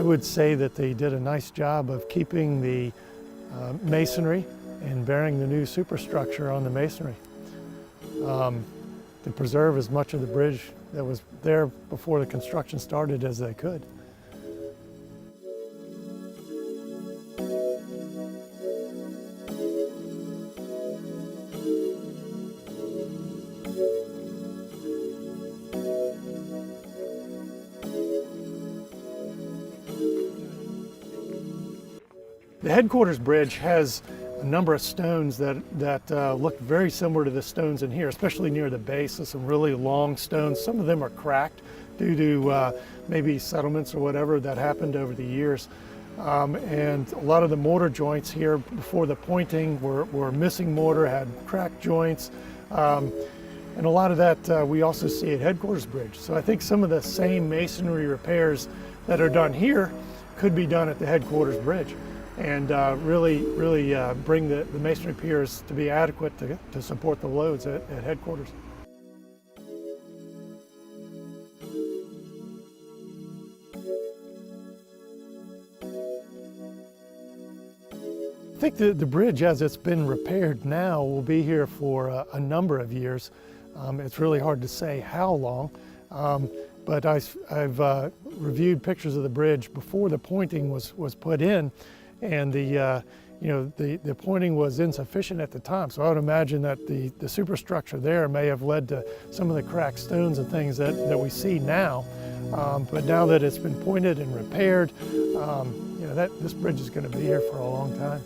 would say that they did a nice job of keeping the masonry and bearing the new superstructure on the masonry to preserve as much of the bridge that was there before the construction started as they could. The headquarters bridge has a number of stones that look very similar to the stones in here, especially near the base. So some really long stones. Some of them are cracked due to maybe settlements or whatever that happened over the years. And a lot of the mortar joints here before the pointing were missing mortar, had cracked joints. And a lot of that we also see at headquarters bridge. So I think some of the same masonry repairs that are done here could be done at the headquarters bridge, and really bring the masonry piers to be adequate to support the loads at headquarters. I think the bridge, as it's been repaired now, will be here for a number of years. It's really hard to say how long, but I've reviewed pictures of the bridge before the pointing was put in, and the pointing was insufficient at the time. So I would imagine that the superstructure there may have led to some of the cracked stones and things that we see now. But now that it's been pointed and repaired, this bridge is going to be here for a long time.